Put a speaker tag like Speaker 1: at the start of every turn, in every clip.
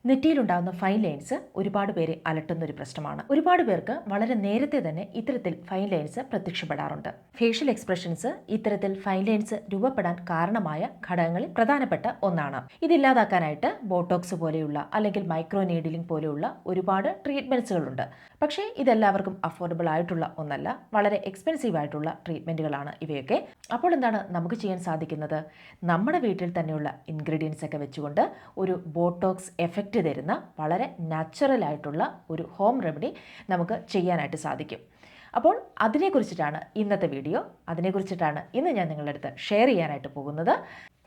Speaker 1: നെറ്റിയിലുണ്ടാകുന്ന fine lines ഒരുപാട് പേരെ അലട്ടുന്ന ഒരു പ്രശ്നമാണ്. ഒരുപാട് പേർക്ക് വളരെ നേരത്തെ തന്നെ ഇത്തരത്തിൽ ഫൈൻ ലൈൻസ് പ്രത്യക്ഷപ്പെടാറുണ്ട്. ഫേഷ്യൽ എക്സ്പ്രഷൻസ് ഇത്തരത്തിൽ ഫൈൻ ലൈൻസ് രൂപപ്പെടാൻ കാരണമായ ഘടകങ്ങളിൽ പ്രധാനപ്പെട്ട ഒന്നാണ്. ഇതില്ലാതാക്കാനായിട്ട് ബോട്ടോക്സ് പോലെയുള്ള അല്ലെങ്കിൽ മൈക്രോ നീഡിലിംഗ് പോലെയുള്ള ഒരുപാട് ട്രീറ്റ്മെന്റ്സുകളുണ്ട്. പക്ഷേ ഇതെല്ലാവർക്കും അഫോർഡബിൾ ആയിട്ടുള്ള ഒന്നല്ല, വളരെ എക്സ്പെൻസീവ് ആയിട്ടുള്ള ട്രീറ്റ്മെന്റുകളാണ് ഇവയൊക്കെ. അപ്പോൾ എന്താണ് നമുക്ക് ചെയ്യാൻ സാധിക്കുന്നത്? നമ്മുടെ വീട്ടിൽ തന്നെയുള്ള ഇൻഗ്രീഡിയൻസ് ഒക്കെ വെച്ചുകൊണ്ട് ഒരു ബോട്ടോക്സ് എഫക്റ്റ് തരുന്ന വളരെ നാച്ചുറൽ ആയിട്ടുള്ള ഒരു ഹോം റെമഡി നമുക്ക് ചെയ്യാനായിട്ട് സാധിക്കും. അപ്പോൾ അതിനെക്കുറിച്ചിട്ടാണ് ഇന്നത്തെ വീഡിയോ. അതിനെക്കുറിച്ചിട്ടാണ് ഇന്ന് ഞാൻ നിങ്ങളുടെ അടുത്ത് ഷെയർ ചെയ്യാനായിട്ട് പോകുന്നത്.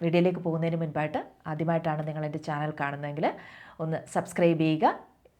Speaker 1: വീഡിയോയിലേക്ക് പോകുന്നതിന് മുൻപായിട്ട് ആദ്യമായിട്ടാണ് നിങ്ങൾ എൻ്റെ ചാനൽ കാണുന്നതെങ്കിൽ ഒന്ന് സബ്സ്ക്രൈബ് ചെയ്യുക.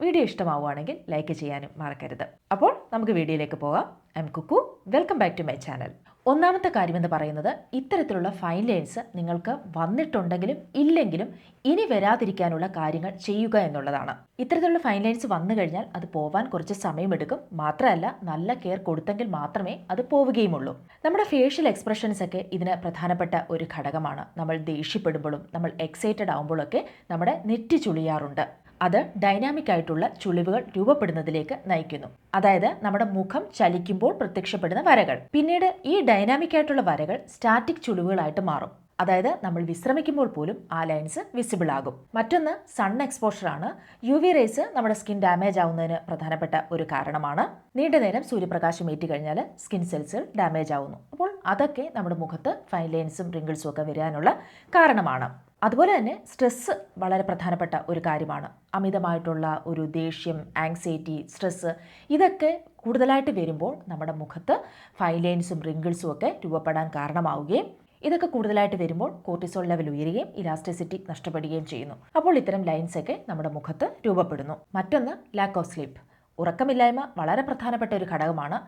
Speaker 1: വീഡിയോ ഇഷ്ടമാവുകയാണെങ്കിൽ ലൈക്ക് ചെയ്യാനും മറക്കരുത്. അപ്പോൾ നമുക്ക് വീഡിയോയിലേക്ക് പോകാം. I am Kukku. Welcome back to my channel. ഒന്നാമത്തെ കാര്യമെന്ന് പറയുന്നത്, ഇത്തരത്തിലുള്ള ഫൈൻ ലൈൻസ് നിങ്ങൾക്ക് വന്നിട്ടുണ്ടെങ്കിലും ഇല്ലെങ്കിലും ഇനി വരാതിരിക്കാനുള്ള കാര്യങ്ങൾ ചെയ്യുക എന്നുള്ളതാണ്. ഇത്തരത്തിലുള്ള ഫൈൻ ലൈൻസ് വന്നു കഴിഞ്ഞാൽ അത് പോവാൻ കുറച്ച് സമയമെടുക്കും. മാത്രമല്ല, നല്ല കെയർ കൊടുത്തെങ്കിൽ മാത്രമേ അത് പോവുകയുമുള്ളൂ. നമ്മുടെ ഫേഷ്യൽ എക്സ്പ്രഷൻസ് ഒക്കെ ഇതിന് പ്രധാനപ്പെട്ട ഒരു ഘടകമാണ്. നമ്മൾ ദേഷ്യപ്പെടുമ്പോഴും നമ്മൾ എക്സൈറ്റഡ് ആകുമ്പോഴൊക്കെ നമ്മുടെ നെറ്റി ചുളിയാറുണ്ട്. അത് ഡൈനാമിക് ആയിട്ടുള്ള ചുളിവുകൾ രൂപപ്പെടുന്നതിലേക്ക് നയിക്കുന്നു. അതായത് നമ്മുടെ മുഖം ചലിക്കുമ്പോൾ പ്രത്യക്ഷപ്പെടുന്ന വരകൾ പിന്നീട് ഈ ഡൈനാമിക് ആയിട്ടുള്ള വരകൾ സ്റ്റാറ്റിക് ചുളിവുകളായിട്ട് മാറും. അതായത് നമ്മൾ വിശ്രമിക്കുമ്പോൾ പോലും ആ ലൈൻസ് വിസിബിൾ ആകും. മറ്റൊന്ന് സൺ എക്സ്പോഷർ ആണ്. UV റേസ് നമ്മുടെ സ്കിൻ ഡാമേജ് ആവുന്നതിന് പ്രധാനപ്പെട്ട ഒരു കാരണമാണ്. നീണ്ട നേരം സൂര്യപ്രകാശം ഏറ്റി കഴിഞ്ഞാൽ സ്കിൻ സെൽസുകൾ ഡാമേജ് ആവുന്നു. അപ്പോൾ അതൊക്കെ നമ്മുടെ മുഖത്ത് ഫൈൻ ലൈൻസും റിങ്കിൾസും ഒക്കെ വരാനുള്ള കാരണമാണ്. അതുപോലെ തന്നെ സ്ട്രെസ്സ് വളരെ പ്രധാനപ്പെട്ട ഒരു കാര്യമാണ്. അമിതമായിട്ടുള്ള ഒരു ദേഷ്യം, ആങ്സൈറ്റി, സ്ട്രെസ്സ് ഇതൊക്കെ കൂടുതലായിട്ട് വരുമ്പോൾ നമ്മുടെ മുഖത്ത് ഫൈൻ ലൈൻസും റിങ്കിൾസും ഒക്കെ രൂപപ്പെടാൻ കാരണമാവുകയും ഇതൊക്കെ കൂടുതലായിട്ട് വരുമ്പോൾ കോർട്ടിസോൾ ലെവൽ ഉയരുകയും ഇലാസ്റ്റിസിറ്റി നഷ്ടപ്പെടുകയും ചെയ്യുന്നു. അപ്പോൾ ഇത്തരം ലൈൻസ് ഒക്കെ നമ്മുടെ മുഖത്ത് രൂപപ്പെടുന്നു. മറ്റൊന്ന് ലാക്ക് ഓഫ് സ്ലീപ്പ്. ഉറക്കമില്ലായ്മ വളരെ പ്രധാനപ്പെട്ട ഒരു ഘടകമാണ്.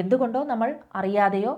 Speaker 1: എന്തുകൊണ്ടോ നമ്മൾ അറിയാതെയോ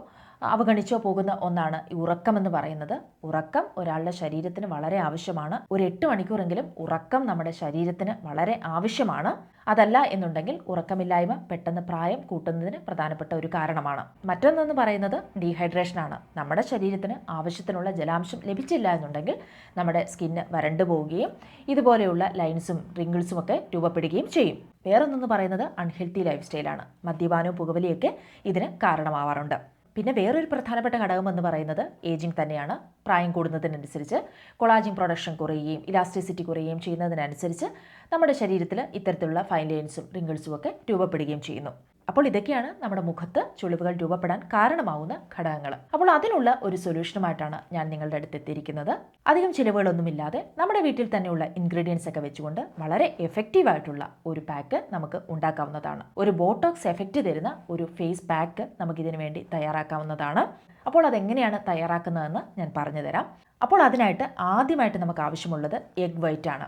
Speaker 1: അവഗണിച്ചോ പോകുന്ന ഒന്നാണ് ഈ ഉറക്കമെന്ന് പറയുന്നത്. ഉറക്കം ഒരാളുടെ ശരീരത്തിന് വളരെ ആവശ്യമാണ്. ഒരു 8 മണിക്കൂറെങ്കിലും ഉറക്കം നമ്മുടെ ശരീരത്തിന് വളരെ ആവശ്യമാണ്. അതല്ല എന്നുണ്ടെങ്കിൽ ഉറക്കമില്ലായ്മ പെട്ടെന്ന് പ്രായം കൂട്ടുന്നതിന് പ്രധാനപ്പെട്ട ഒരു കാരണമാണ്. മറ്റൊന്നെന്ന് പറയുന്നത് ഡീഹൈഡ്രേഷനാണ്. നമ്മുടെ ശരീരത്തിന് ആവശ്യത്തിനുള്ള ജലാംശം ലഭിച്ചില്ല എന്നുണ്ടെങ്കിൽ നമ്മുടെ സ്കിന്ന് വരണ്ടു പോവുകയും ഇതുപോലെയുള്ള ലൈൻസും റിങ്കിൾസും ഒക്കെ രൂപപ്പെടുകയും ചെയ്യും. വേറൊന്നെന്ന് പറയുന്നത് അൺഹെൽത്തി ലൈഫ് സ്റ്റൈലാണ്. മദ്യപാനവും പുകവലിയൊക്കെ ഇതിന് കാരണമാവാറുണ്ട്. പിന്നെ വേറൊരു പ്രധാനപ്പെട്ട ഘടകം എന്ന് പറയുന്നത് ഏജിങ് തന്നെയാണ്. പ്രായം കൂടുന്നതിനനുസരിച്ച് കൊളാജിൻ പ്രൊഡക്ഷൻ കുറയുകയും ഇലാസ്റ്റിസിറ്റി കുറയുകയും ചെയ്യുന്നതിനനുസരിച്ച് നമ്മുടെ ശരീരത്തിൽ ഇത്തരത്തിലുള്ള ഫൈൻ ലൈൻസും റിങ്കിൾസും ഒക്കെ രൂപപ്പെടുകയും ചെയ്യുന്നു. അപ്പോൾ ഇതൊക്കെയാണ് നമ്മുടെ മുഖത്ത് ചുളിവുകൾ രൂപപ്പെടാൻ കാരണമാവുന്ന ഘടകങ്ങൾ. അപ്പോൾ അതിനുള്ള ഒരു സൊല്യൂഷനുമായിട്ടാണ് ഞാൻ നിങ്ങളുടെ അടുത്ത് എത്തിയിരിക്കുന്നത്. അധികം ചിലവുകളൊന്നുമില്ലാതെ നമ്മുടെ വീട്ടിൽ തന്നെയുള്ള ഇൻഗ്രീഡിയൻസ് ഒക്കെ വെച്ചുകൊണ്ട് വളരെ എഫക്റ്റീവ് ആയിട്ടുള്ള ഒരു പാക്ക് നമുക്ക് ഉണ്ടാക്കാവുന്നതാണ്. ഒരു ബോട്ടോക്സ് എഫക്റ്റ് തരുന്ന ഒരു ഫേസ് പാക്ക് നമുക്കിതിനു വേണ്ടി തയ്യാറാക്കാവുന്നതാണ്. അപ്പോൾ അതെങ്ങനെയാണ് തയ്യാറാക്കുന്നതെന്ന് ഞാൻ പറഞ്ഞു തരാം. അപ്പോൾ അതിനായിട്ട് ആദ്യമായിട്ട് നമുക്ക് ആവശ്യമുള്ളത് എഗ് വൈറ്റ് ആണ്.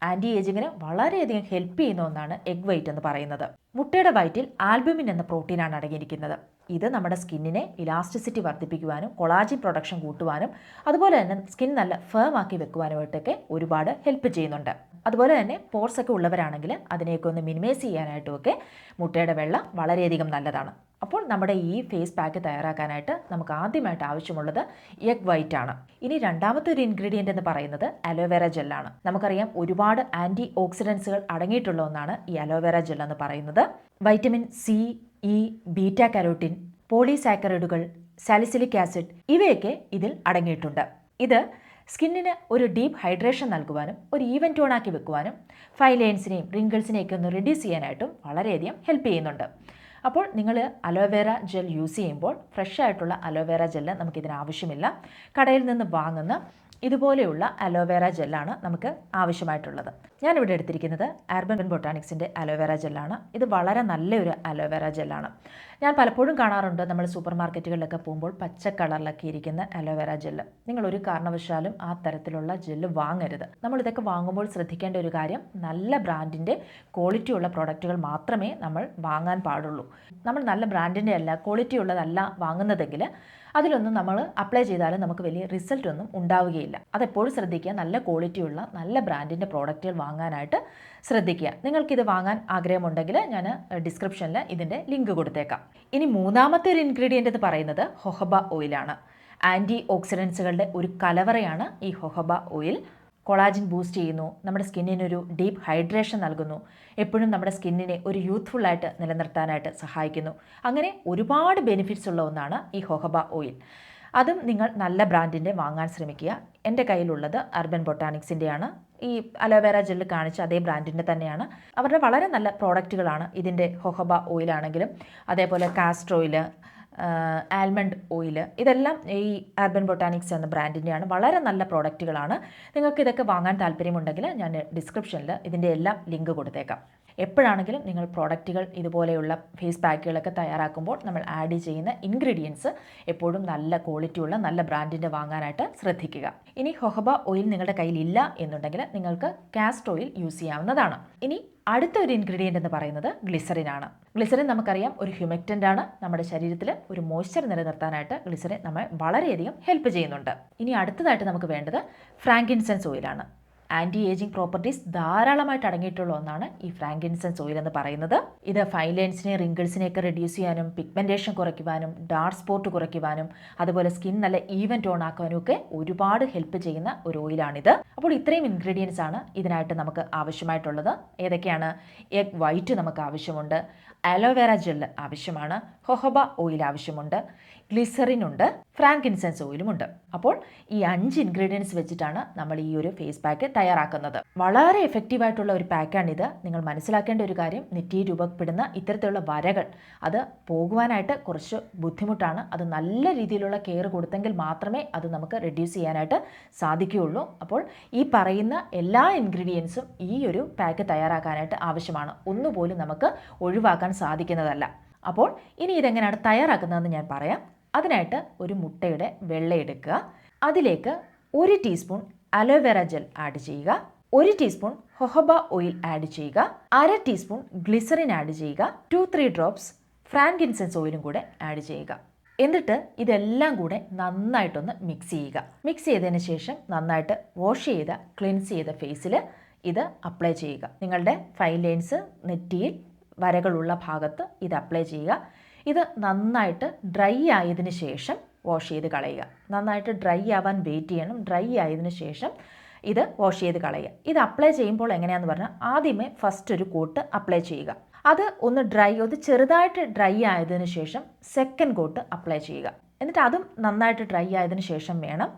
Speaker 1: ആൻറ്റി ഏജിങ്ങിന് വളരെയധികം ഹെൽപ്പ് ചെയ്യുന്ന ഒന്നാണ് എഗ് വൈറ്റ് എന്ന് പറയുന്നത്. മുട്ടയുടെ വൈറ്റിൽ ആൽബുമിൻ എന്ന പ്രോട്ടീനാണ് അടങ്ങിയിരിക്കുന്നത്. ഇത് നമ്മുടെ സ്കിന്നിനെ ഇലാസ്റ്റിസിറ്റി വർദ്ധിപ്പിക്കുവാനും കൊളാജിൻ പ്രൊഡക്ഷൻ കൂട്ടുവാനും അതുപോലെ തന്നെ സ്കിൻ നല്ല ഫേം ആക്കി വെക്കുവാനുമായിട്ടൊക്കെ ഒരുപാട് ഹെൽപ്പ് ചെയ്യുന്നുണ്ട്. അതുപോലെ തന്നെ പോർസ് ഒക്കെ ഉള്ളവരാണെങ്കിൽ അതിനെയൊക്കെ ഒന്ന് മിനിമൈസ് ചെയ്യാനായിട്ടുമൊക്കെ മുട്ടയുടെ വെള്ള വളരെയധികം നല്ലതാണ്. അപ്പോൾ നമ്മുടെ ഈ ഫേസ് പാക്ക് തയ്യാറാക്കാനായിട്ട് നമുക്ക് ആദ്യമായിട്ട് ആവശ്യമുള്ളത് എഗ് വൈറ്റ് ആണ്. ഇനി രണ്ടാമത്തെ ഒരു ഇൻഗ്രീഡിയൻ്റ് എന്ന് പറയുന്നത് അലോവേറ ജെല്ലാണ്. നമുക്കറിയാം ഒരുപാട് ആൻറ്റി ഓക്സിഡൻസുകൾ അടങ്ങിയിട്ടുള്ള ഒന്നാണ് ഈ അലോവേറ ജെൽ എന്ന് പറയുന്നത്. Vitamin C, E, beta carotene, പോളിസാക്കറൈഡുകൾ, സാലിസിലിക് ആസിഡ് ഇവയൊക്കെ ഇതിൽ അടങ്ങിയിട്ടുണ്ട്. ഇത് സ്കിന്നിന് ഒരു ഡീപ്പ് ഹൈഡ്രേഷൻ നൽകുവാനും ഒരു ഈവൻ ടോണാക്കി വെക്കുവാനും ഫൈൻ ലൈൻസിനെയും റിങ്കിൾസിനെയൊക്കെ ഒന്ന് റിഡ്യൂസ് ചെയ്യാനായിട്ടും വളരെയധികം ഹെൽപ്പ് ചെയ്യുന്നുണ്ട്. അപ്പോൾ നിങ്ങൾ അലോവേറ ജെൽ യൂസ് ചെയ്യുമ്പോൾ ഫ്രഷ് ആയിട്ടുള്ള അലോവേറ ജെല്ല് നമുക്കിതിന് ആവശ്യമില്ല. കടയിൽ നിന്ന് വാങ്ങുന്ന ഇതുപോലെയുള്ള അലോവേറ ജെല്ലാണ് നമുക്ക് ആവശ്യമായിട്ടുള്ളത്. ഞാനിവിടെ എടുത്തിരിക്കുന്നത് അർബൻ ബൊട്ടാണിക്സിൻ്റെ അലോവേറ ജെല്ലാണ്. ഇത് വളരെ നല്ലൊരു അലോവേറ ജെല്ലാണ്. ഞാൻ പലപ്പോഴും കാണാറുണ്ട് നമ്മൾ സൂപ്പർ മാർക്കറ്റുകളിലൊക്കെ പോകുമ്പോൾ പച്ച കളറിലൊക്കെ ഇരിക്കുന്ന അലോവേറ ജെല്ല്. നിങ്ങൾ ഒരു കാരണവശാലും ആ തരത്തിലുള്ള ജെല്ല് വാങ്ങരുത്. നമ്മൾ ഇതൊക്കെ വാങ്ങുമ്പോൾ ശ്രദ്ധിക്കേണ്ട ഒരു കാര്യം, നല്ല ബ്രാൻഡിൻ്റെ ക്വാളിറ്റി ഉള്ള പ്രോഡക്റ്റുകൾ മാത്രമേ നമ്മൾ വാങ്ങാൻ പാടുള്ളൂ. നമ്മൾ നല്ല ബ്രാൻഡിൻ്റെ അല്ല, ക്വാളിറ്റി ഉള്ളതല്ല വാങ്ങുന്നതെങ്കിൽ അതിലൊന്നും നമ്മൾ അപ്ലൈ ചെയ്താലും നമുക്ക് വലിയ റിസൾട്ട് ഒന്നും ഉണ്ടാവുകയില്ല. അതെപ്പോഴും ശ്രദ്ധിക്കുക, നല്ല ക്വാളിറ്റിയുള്ള നല്ല ബ്രാൻഡിൻ്റെ പ്രോഡക്റ്റുകൾ വാങ്ങാനായിട്ട് ശ്രദ്ധിക്കുക. നിങ്ങൾക്കിത് വാങ്ങാൻ ആഗ്രഹമുണ്ടെങ്കിൽ ഞാൻ ഡിസ്ക്രിപ്ഷനിൽ ഇതിൻ്റെ ലിങ്ക് കൊടുത്തേക്കാം. ഇനി മൂന്നാമത്തെ ഒരു ഇൻഗ്രീഡിയൻ്റ് എന്ന് പറയുന്നത് ഹൊഹബ ഓയിലാണ്. ആൻറ്റി ഓക്സിഡൻസുകളുടെ ഒരു കലവറയാണ് ഈ ഹൊഹബ ഓയിൽ. കൊളാജിൻ ബൂസ്റ്റ് ചെയ്യുന്നു, നമ്മുടെ സ്കിന്നിനൊരു ഡീപ്പ് ഹൈഡ്രേഷൻ നൽകുന്നു, എപ്പോഴും നമ്മുടെ സ്കിന്നിനെ ഒരു യൂത്ത്ഫുള്ളായിട്ട് നിലനിർത്താനായിട്ട് സഹായിക്കുന്നു. അങ്ങനെ ഒരുപാട് ബെനിഫിറ്റ്സ് ഉള്ള ഒന്നാണ് ഈ ഹോഹബ ഓയിൽ. അതും നിങ്ങൾ നല്ല ബ്രാൻഡിൻ്റെ വാങ്ങാൻ ശ്രമിക്കുക. എൻ്റെ കയ്യിലുള്ളത് അർബൻ ബൊട്ടാനിക്സിൻ്റെയാണ്. ഈ അലോവേറ ജെല്ല് കാണിച്ച അതേ ബ്രാൻഡിൻ്റെ തന്നെയാണ്. അവരുടെ വളരെ നല്ല പ്രോഡക്റ്റുകളാണ് ഇതിൻ്റെ ഹോഹബ ഓയിലാണെങ്കിലും, അതേപോലെ കാസ്റ്റർ ഓയിൽ, ആൽമണ്ട് ഓയിൽ, ഇതെല്ലാം ഈ അർബൻ ബൊട്ടാനിക്സ് എന്ന ബ്രാൻഡിൻ്റെയാണ്. വളരെ നല്ല പ്രോഡക്റ്റുകളാണ്. നിങ്ങൾക്ക് ഇതൊക്കെ വാങ്ങാൻ താല്പര്യമുണ്ടെങ്കിൽ ഞാൻ ഡിസ്ക്രിപ്ഷനിൽ ഇതിൻ്റെ എല്ലാം ലിങ്ക് കൊടുത്തേക്കാം. എപ്പോഴാണെങ്കിലും നിങ്ങൾ പ്രോഡക്റ്റുകൾ ഇതുപോലെയുള്ള ഫേസ് പാക്കുകളൊക്കെ തയ്യാറാക്കുമ്പോൾ നമ്മൾ ആഡ് ചെയ്യുന്ന ഇൻഗ്രീഡിയൻസ് എപ്പോഴും നല്ല ക്വാളിറ്റിയുള്ള നല്ല ബ്രാൻഡിൻ്റെ വാങ്ങാനായിട്ട് ശ്രദ്ധിക്കുക. ഇനി ഹോഹബ ഓയിൽ നിങ്ങളുടെ കയ്യിൽ ഇല്ല എന്നുണ്ടെങ്കിൽ നിങ്ങൾക്ക് കാസ്റ്റർ ഓയിൽ യൂസ് ചെയ്യാവുന്നതാണ്. ഇനി അടുത്ത ഒരു ഇൻഗ്രീഡിയൻ്റ് എന്ന് പറയുന്നത് ഗ്ലിസറിൻ ആണ്. ഗ്ലിസറിൻ നമുക്കറിയാം ഒരു ഹ്യൂമെക്റ്റൻ്റ് ആണ്. നമ്മുടെ ശരീരത്തിൽ ഒരു മോയ്സ്ചർ നിലനിർത്താനായിട്ട് ഗ്ലിസറിൻ നമ്മെ വളരെയധികം ഹെൽപ്പ് ചെയ്യുന്നുണ്ട്. ഇനി അടുത്തതായിട്ട് നമുക്ക് വേണ്ടത് ഫ്രാങ്കിൻസെൻസ് ഓയിലാണ്. ആൻറ്റി ഏജിങ് പ്രോപ്പർട്ടീസ് ധാരാളമായിട്ട് അടങ്ങിയിട്ടുള്ള ഒന്നാണ് ഈ ഫ്രാങ്കിൻസെൻസ് ഓയിൽ എന്ന് പറയുന്നത്. ഇത് ഫൈൻ ലൈൻസിനെ റിങ്കിൾസിനെയൊക്കെ റെഡ്യൂസ് ചെയ്യാനും പിഗ്മെൻറ്റേഷൻ കുറയ്ക്കുവാനും ഡാർക്ക് സ്പോട്ട് കുറയ്ക്കുവാനും അതുപോലെ സ്കിൻ നല്ല ഈവൻ ടോൺ ആക്കാനും ഒക്കെ ഒരുപാട് ഹെൽപ്പ് ചെയ്യുന്ന ഒരു ഓയിലാണിത്. അപ്പോൾ ഇത്രയും ഇൻഗ്രീഡിയൻസ് ആണ് ഇതിനായിട്ട് നമുക്ക് ആവശ്യമായിട്ടുള്ളത്. ഏതൊക്കെയാണ്? എഗ് വൈറ്റ് നമുക്ക് ആവശ്യമുണ്ട്, അലോവേറ ജെല്ല് ആവശ്യമാണ്, ഹോഹബ ഓയിൽ ആവശ്യമുണ്ട്, ഗ്ലിസറിൻ ഉണ്ട്, ഫ്രാങ്കിൻസെൻസ് ഓയിലും ഉണ്ട്. അപ്പോൾ ഈ 5 ഇൻഗ്രീഡിയൻസ് വെച്ചിട്ടാണ് നമ്മൾ ഈ ഒരു ഫേസ് പാക്ക് തയ്യാറാക്കുന്നത്. വളരെ എഫക്റ്റീവായിട്ടുള്ള ഒരു പാക്കാണിത്. നിങ്ങൾ മനസ്സിലാക്കേണ്ട ഒരു കാര്യം, നെറ്റിയിൽ രൂപപ്പെടുന്ന ഇത്തരത്തിലുള്ള വരകൾ അത് പോകുവാനായിട്ട് കുറച്ച് ബുദ്ധിമുട്ടാണ്. അത് നല്ല രീതിയിലുള്ള കെയർ കൊടുത്തെങ്കിൽ മാത്രമേ അത് നമുക്ക് റെഡ്യൂസ് ചെയ്യാനായിട്ട് സാധിക്കുകയുള്ളൂ. അപ്പോൾ ഈ പറയുന്ന എല്ലാ ഇൻഗ്രീഡിയൻസും ഈ ഒരു പാക്ക് തയ്യാറാക്കാനായിട്ട് ആവശ്യമാണ്. ഒന്നുപോലും നമുക്ക് ഒഴിവാക്കാൻ സാധിക്കുന്നതല്ല. അപ്പോൾ ഇനി ഇതെങ്ങനെയാണ് തയ്യാറാക്കുന്നതെന്ന് ഞാൻ പറയാം. അതിനായിട്ട് ഒരു മുട്ടയുടെ വെള്ള എടുക്കുക. അതിലേക്ക് 1 ടീസ്പൂൺ അലോവേറ ജെൽ ആഡ് ചെയ്യുക, 1 ടീസ്പൂൺ ഹോഹബ ഓയിൽ ആഡ് ചെയ്യുക, 1/2 ടീസ്പൂൺ ഗ്ലിസറിൻ ആഡ് ചെയ്യുക, 2-3 ഡ്രോപ്സ് ഫ്രാങ്കിൻസെൻസ് ഓയിലും കൂടെ ആഡ് ചെയ്യുക. എന്നിട്ട് ഇതെല്ലാം കൂടെ നന്നായിട്ടൊന്ന് മിക്സ് ചെയ്യുക. മിക്സ് ചെയ്തതിന് ശേഷം നന്നായിട്ട് വാഷ് ചെയ്ത ക്ലിൻസ് ചെയ്ത ഫേസിൽ ഇത് അപ്ലൈ ചെയ്യുക. നിങ്ങളുടെ ഫൈൻ ലൈൻസ്, നെറ്റിയിൽ വരകളുള്ള ഭാഗത്ത് ഇത് അപ്ലൈ ചെയ്യുക. ഇത് നന്നായിട്ട് ഡ്രൈ ആയതിനു ശേഷം വാഷ് ചെയ്ത് കളയുക. നന്നായിട്ട് ഡ്രൈ ആവാൻ വെയിറ്റ് ചെയ്യണം. ഡ്രൈ ആയതിനു ശേഷം ഇത് വാഷ് ചെയ്ത് കളയുക. ഇത് അപ്ലൈ ചെയ്യുമ്പോൾ എങ്ങനെയാണെന്ന് പറഞ്ഞാൽ ആദ്യമേ ഫസ്റ്റ് ഒരു കോട്ട് അപ്ലൈ ചെയ്യുക. അത് ഒന്ന് ചെറുതായിട്ട് ഡ്രൈ ആയതിനു ശേഷം സെക്കൻഡ് കോട്ട് അപ്ലൈ ചെയ്യുക. എന്നിട്ട് അതും നന്നായിട്ട് ഡ്രൈ ആയതിനു ശേഷം വേണം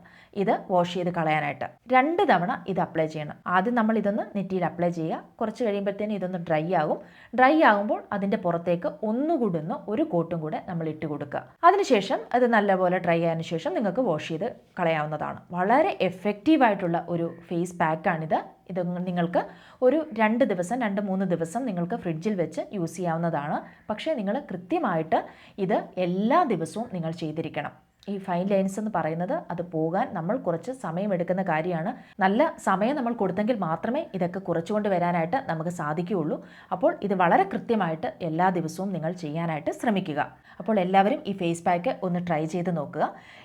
Speaker 1: ഇത് വാഷ് ചെയ്ത് കളയാനായിട്ട്. 2 തവണ ഇത് അപ്ലൈ ചെയ്യണം. ആദ്യം നമ്മൾ ഇതൊന്ന് നെറ്റിയിൽ അപ്ലൈ ചെയ്യുക. കുറച്ച് കഴിയുമ്പോഴത്തേനും ഇതൊന്ന് ഡ്രൈ ആകും. ഡ്രൈ ആകുമ്പോൾ അതിൻ്റെ പുറത്തേക്ക് ഒന്നുകൂടി ഒരു കോട്ടും കൂടെ നമ്മൾ ഇട്ട് കൊടുക്കുക. അതിനുശേഷം അത് നല്ലപോലെ ഡ്രൈ ആയതിനു ശേഷം നിങ്ങൾക്ക് വാഷ് ചെയ്ത് കളയാവുന്നതാണ്. വളരെ എഫക്റ്റീവായിട്ടുള്ള ഒരു ഫേസ് പാക്കാണിത്. ഇത് നിങ്ങൾക്ക് ഒരു 2-3 ദിവസം നിങ്ങൾക്ക് ഫ്രിഡ്ജിൽ വെച്ച് യൂസ് ചെയ്യാവുന്നതാണ്. പക്ഷേ നിങ്ങൾ കൃത്യമായിട്ട് ഇത് എല്ലാ ദിവസവും നിങ്ങൾ ചെയ്തിരിക്കണം. ഈ ഫൈൻ ലൈൻസ് എന്ന് പറയുന്നത് അത് പോകാൻ നമ്മൾ കുറച്ച് സമയമെടുക്കുന്ന കാര്യമാണ്. നല്ല സമയം നമ്മൾ കൊടുത്തെങ്കിൽ മാത്രമേ ഇതൊക്കെ കുറച്ചുകൊണ്ട് വരാനായിട്ട് നമുക്ക് സാധിക്കുകയുള്ളൂ. അപ്പോൾ ഇത് വളരെ കൃത്യമായിട്ട് എല്ലാ ദിവസവും നിങ്ങൾ ചെയ്യാനായിട്ട് ശ്രമിക്കുക. അപ്പോൾ എല്ലാവരും ഈ ഫേസ് പാക്ക് ഒന്ന് ട്രൈ ചെയ്ത് നോക്കുക.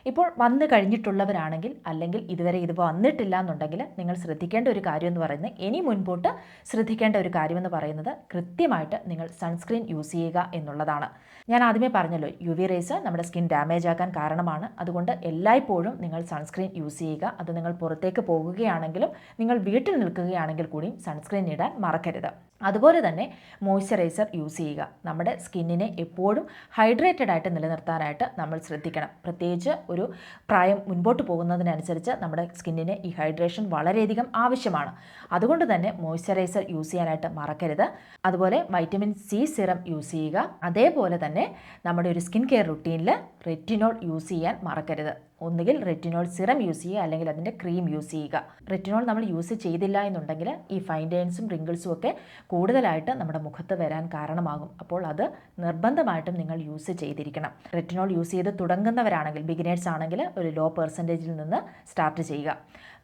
Speaker 1: ഇപ്പോൾ വന്നു കഴിഞ്ഞിട്ടുള്ളവരാണെങ്കിൽ അല്ലെങ്കിൽ ഇതുവരെ ഇത് വന്നിട്ടില്ല എന്നുണ്ടെങ്കിൽ നിങ്ങൾ ശ്രദ്ധിക്കേണ്ട ഒരു കാര്യം എന്ന് പറയുന്നത്, ഇനി മുൻപോട്ട് ശ്രദ്ധിക്കേണ്ട ഒരു കാര്യമെന്ന് പറയുന്നത് കൃത്യമായിട്ട് നിങ്ങൾ സൺസ്ക്രീൻ യൂസ് ചെയ്യുക എന്നുള്ളതാണ്. ഞാൻ ആദ്യമേ പറഞ്ഞല്ലോ, UV റേസ് നമ്മുടെ സ്കിൻ ഡാമേജ് ആക്കാൻ കാരണമാണ്. അതുകൊണ്ട് എല്ലായ്പ്പോഴും നിങ്ങൾ സൺസ്ക്രീൻ യൂസ് ചെയ്യുക. അത് നിങ്ങൾ പുറത്തേക്ക് പോകുകയാണെങ്കിലും നിങ്ങൾ വീട്ടിൽ നിൽക്കുകയാണെങ്കിൽ കൂടിയും സൺസ്ക്രീൻ ഇടാൻ മറക്കരുത്. അതുപോലെ തന്നെ മോയ്സ്ചറൈസർ യൂസ് ചെയ്യുക. നമ്മുടെ സ്കിന്നിനെ എപ്പോഴും ഹൈഡ്രേറ്റഡ് ആയിട്ട് നിലനിർത്താനായിട്ട് നമ്മൾ ശ്രദ്ധിക്കണം. പ്രത്യേകിച്ച് ഒരു പ്രായം മുൻപോട്ട് പോകുന്നതിനനുസരിച്ച് നമ്മുടെ സ്കിന്നിന് ഈ ഹൈഡ്രേഷൻ വളരെയധികം ആവശ്യമാണ്. അതുകൊണ്ട് തന്നെ മോയ്സ്ചറൈസർ യൂസ് ചെയ്യാനായിട്ട് മറക്കരുത്. അതുപോലെ വൈറ്റമിൻ C സിറം യൂസ് ചെയ്യുക. അതേപോലെ തന്നെ നമ്മുടെ ഒരു സ്കിൻ കെയർ റുട്ടീനിൽ റെറ്റിനോൾ യൂസ് ചെയ്യാൻ മറക്കരുത്. ഒന്നുകിൽ റെറ്റിനോൾ സിറം യൂസ് ചെയ്യുക, അല്ലെങ്കിൽ അതിൻ്റെ ക്രീം യൂസ് ചെയ്യുക. റെറ്റിനോൾ നമ്മൾ യൂസ് ചെയ്തില്ല എന്നുണ്ടെങ്കിൽ ഈ ഫൈൻ ലൈൻസും റിങ്കിൾസും ഒക്കെ കൂടുതലായിട്ട് നമ്മുടെ മുഖത്ത് വരാൻ കാരണമാകും. അപ്പോൾ അത് നിർബന്ധമായിട്ടും നിങ്ങൾ യൂസ് ചെയ്തിരിക്കണം. റെറ്റിനോൾ യൂസ് ചെയ്ത് തുടങ്ങുന്നവരാണെങ്കിൽ, ബിഗിനേഴ്സ് ആണെങ്കിൽ ഒരു ലോ പെർസെൻറ്റേജിൽ നിന്ന് സ്റ്റാർട്ട് ചെയ്യുക.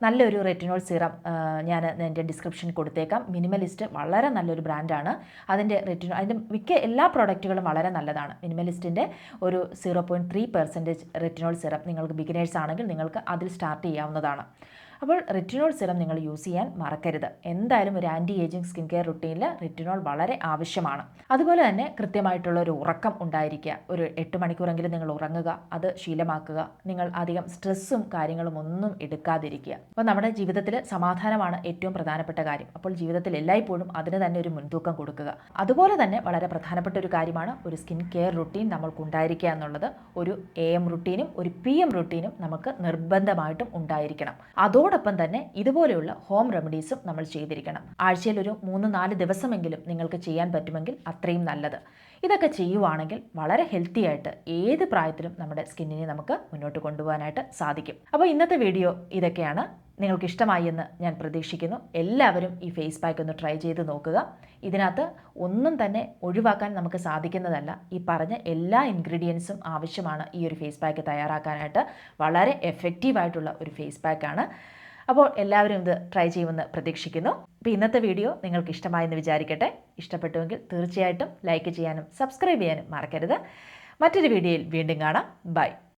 Speaker 1: നല്ലൊരു റെറ്റിനോൾ സിറം ഞാൻ എൻ്റെ ഡിസ്ക്രിപ്ഷനിൽ കൊടുത്തേക്കാം. മിനിമലിസ്റ്റ് വളരെ നല്ലൊരു ബ്രാൻഡാണ്. അതിൻ്റെ മിക്ക എല്ലാ പ്രോഡക്റ്റുകളും വളരെ നല്ലതാണ്. മിനിമലിസ്റ്റിൻ്റെ ഒരു 0.3% റെറ്റിനോൾ സിറം നിങ്ങൾക്ക് ബിഗിനേഴ്സ് ആണെങ്കിൽ നിങ്ങൾക്ക് അതിൽ സ്റ്റാർട്ട് ചെയ്യാവുന്നതാണ്. അപ്പോൾ റെറ്റിനോൾ സിറം നിങ്ങൾ യൂസ് ചെയ്യാൻ മറക്കരുത്. എന്തായാലും ഒരു ആൻറ്റി ഏജിങ് സ്കിൻ കെയർ റുട്ടീനിൽ റെറ്റിനോൾ വളരെ ആവശ്യമാണ്. അതുപോലെ തന്നെ കൃത്യമായിട്ടുള്ള ഒരു ഉറക്കം ഉണ്ടായിരിക്കുക. ഒരു 8 മണിക്കൂറെങ്കിലും നിങ്ങൾ ഉറങ്ങുക, അത് ശീലമാക്കുക. നിങ്ങൾ അധികം സ്ട്രെസ്സും കാര്യങ്ങളും ഒന്നും എടുക്കാതിരിക്കുക. അപ്പോൾ നമ്മുടെ ജീവിതത്തിൽ സമാധാനമാണ് ഏറ്റവും പ്രധാനപ്പെട്ട കാര്യം. അപ്പോൾ ജീവിതത്തിൽ എല്ലായ്പ്പോഴും അതിന് തന്നെ ഒരു മുൻതൂക്കം കൊടുക്കുക. അതുപോലെ തന്നെ വളരെ പ്രധാനപ്പെട്ട ഒരു കാര്യമാണ് ഒരു സ്കിൻ കെയർ റുട്ടീൻ നമ്മൾക്കുണ്ടായിരിക്കുക എന്നുള്ളത്. ഒരു AM റുട്ടീനും ഒരു PM റുട്ടീനും നമുക്ക് നിർബന്ധമായിട്ടും ഉണ്ടായിരിക്കണം. അതോടൊപ്പം തന്നെ ഇതുപോലെയുള്ള ഹോം റെമഡീസും നമ്മൾ ചെയ്തിരിക്കണം. ആഴ്ചയിൽ ഒരു 3-4 ദിവസമെങ്കിലും നിങ്ങൾക്ക് ചെയ്യാൻ പറ്റുമെങ്കിൽ അത്രയും നല്ലത്. ഇതൊക്കെ ചെയ്യുവാണെങ്കിൽ വളരെ ഹെൽത്തി ആയിട്ട് ഏത് പ്രായത്തിലും നമ്മുടെ സ്കിന്നിനെ നമുക്ക് മുന്നോട്ട് കൊണ്ടുപോകാനായിട്ട് സാധിക്കും. അപ്പോൾ ഇന്നത്തെ വീഡിയോ ഇതൊക്കെയാണ്. നിങ്ങൾക്ക് ഇഷ്ടമായി എന്ന് ഞാൻ പ്രതീക്ഷിക്കുന്നു. എല്ലാവരും ഈ ഫേസ് പാക്ക് ഒന്ന് ട്രൈ ചെയ്ത് നോക്കുക. ഇതിനകത്ത് ഒന്നും തന്നെ ഒഴിവാക്കാൻ നമുക്ക് സാധിക്കുന്നതല്ല. ഈ പറഞ്ഞ എല്ലാ ഇൻഗ്രീഡിയൻസും ആവശ്യമാണ് ഈ ഒരു ഫേസ് പാക്ക് തയ്യാറാക്കാനായിട്ട്. വളരെ എഫക്റ്റീവായിട്ടുള്ള ഒരു ഫേസ് പാക്കാണ്. അപ്പോൾ എല്ലാവരും ഇത് ട്രൈ ചെയ്യുമെന്ന് പ്രതീക്ഷിക്കുന്നു. അപ്പോൾ ഇന്നത്തെ വീഡിയോ നിങ്ങൾക്ക് ഇഷ്ടമായെന്ന് വിചാരിക്കട്ടെ. ഇഷ്ടപ്പെട്ടുവെങ്കിൽ തീർച്ചയായിട്ടും ലൈക്ക് ചെയ്യാനും സബ്സ്ക്രൈബ് ചെയ്യാനും മറക്കരുത്. മറ്റൊരു വീഡിയോയിൽ വീണ്ടും കാണാം. ബൈ.